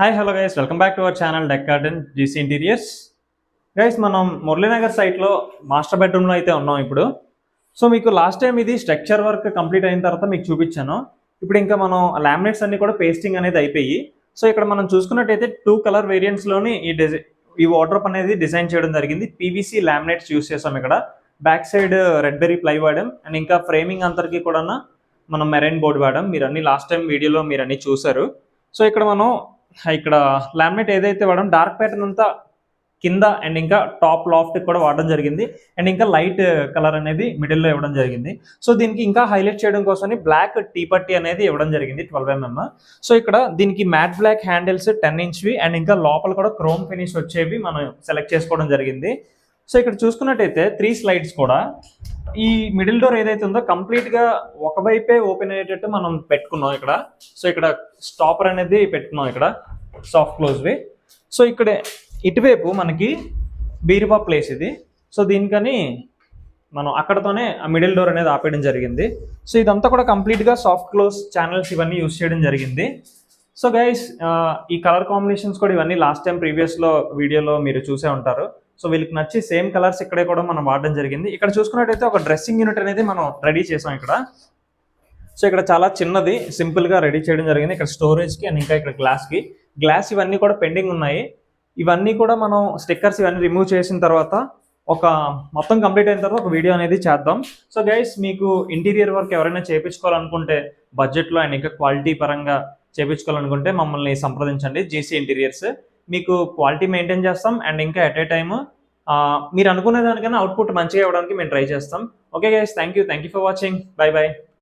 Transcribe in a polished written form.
Hi hello guys, welcome back to our channel deck garden GC interiors. Guys, మనం మురళీనగర్ సైట్లో master బెడ్రూమ్లో అయితే ఉన్నాం ఇప్పుడు. సో మీకు లాస్ట్ టైం ఇది స్ట్రక్చర్ వర్క్ కంప్లీట్ అయిన తర్వాత మీకు చూపించాను. ఇప్పుడు ఇంకా మనం లామినేట్స్ అన్ని కూడా పేస్టింగ్ అనేది అయిపోయి, సో ఇక్కడ మనం చూసుకున్నట్టయితే 2 కలర్ వేరియంట్స్లోని ఈ వార్డ్రోబ్ అనేది డిజైన్ చేయడం జరిగింది. పీవీసీ లామినేట్స్ యూస్ చేసాం. ఇక్కడ back side red berry ply వాడాం అండ్ ఇంకా ఫ్రేమింగ్ అంతరికి కూడా మనం మెరైన్ బోర్డ్ వాడాం. మీరు అన్ని లాస్ట్ టైం వీడియోలో మీరు అన్ని చూసారు. సో ఇక్కడ మనం లామినేట్ ఏదైతే వాడడం డార్క్ ప్యాటర్న్ అంతా కింద అండ్ ఇంకా టాప్ లాఫ్ట్ కూడా వాడడం జరిగింది అండ్ ఇంకా లైట్ కలర్ అనేది మిడిల్లో ఇవ్వడం జరిగింది. సో దీనికి ఇంకా హైలైట్ చేయడం కోసం బ్లాక్ టీ పట్టీ అనేది ఇవ్వడం జరిగింది 12mm. సో ఇక్కడ దీనికి మ్యాట్ బ్లాక్ హ్యాండిల్స్ 10 ఇంచ్వి అండ్ ఇంకా లోపల కూడా క్రోమ్ ఫినిష్ వచ్చేవి మనం సెలెక్ట్ చేసుకోవడం జరిగింది. సో ఇక్కడ చూసుకున్నట్టయితే 3 స్లైడ్స్ కూడా ఈ మిడిల్ డోర్ ఏదైతే ఉందో కంప్లీట్ గా ఒకవైపే ఓపెన్ అయ్యేటట్టు మనం పెట్టుకున్నాం ఇక్కడ. సో ఇక్కడ స్టాపర్ అనేది పెట్టుకున్నాం ఇక్కడ సాఫ్ట్ క్లోజ్ వే. సో ఇక్కడ ఇటువైపు మనకి బీరువా ప్లేస్ ఇది. సో దీనికని మనం అక్కడతోనే ఆ మిడిల్ డోర్ అనేది ఆపేయడం జరిగింది. సో ఇదంతా కూడా కంప్లీట్ గా సాఫ్ట్ క్లోజ్ ఛానల్స్ ఇవన్నీ యూస్ చేయడం జరిగింది. సో గైస్, ఈ కలర్ కాంబినేషన్స్ కూడా ఇవన్నీ లాస్ట్ టైం ప్రీవియస్లో వీడియోలో మీరు చూసే ఉంటారు. సో వీళ్ళకి నచ్చి సేమ్ కలర్స్ ఇక్కడే కూడా మనం వాడడం జరిగింది. ఇక్కడ చూసుకున్నట్టయితే ఒక డ్రెస్సింగ్ యూనిట్ అనేది మనం రెడీ చేసాం ఇక్కడ. సో ఇక్కడ చాలా చిన్నది సింపుల్గా రెడీ చేయడం జరిగింది. ఇక్కడ స్టోరేజ్కి అండ్ ఇంకా ఇక్కడ గ్లాస్ ఇవన్నీ కూడా పెండింగ్ ఉన్నాయి. ఇవన్నీ కూడా మనం స్టిక్కర్స్ ఇవన్నీ రిమూవ్ చేసిన తర్వాత మొత్తం కంప్లీట్ అయిన తర్వాత ఒక వీడియో అనేది చేద్దాం. సో గైస్, మీకు ఇంటీరియర్ వర్క్ ఎవరైనా చేయించుకోవాలనుకుంటే బడ్జెట్లో అండ్ ఇంకా క్వాలిటీ పరంగా చేయించుకోవాలనుకుంటే మమ్మల్ని సంప్రదించండి. జీసీ ఇంటీరియర్స్ మీకు క్వాలిటీ మెయింటైన్ చేస్తాం అండ్ ఇంకా ఎట్ ఏ టైమ్ మీరు అనుకునే దానికన్నా అవుట్పుట్ మంచిగా ఇవ్వడానికి మేము ట్రై చేస్తాం. Okay guys, thank you for watching. By by.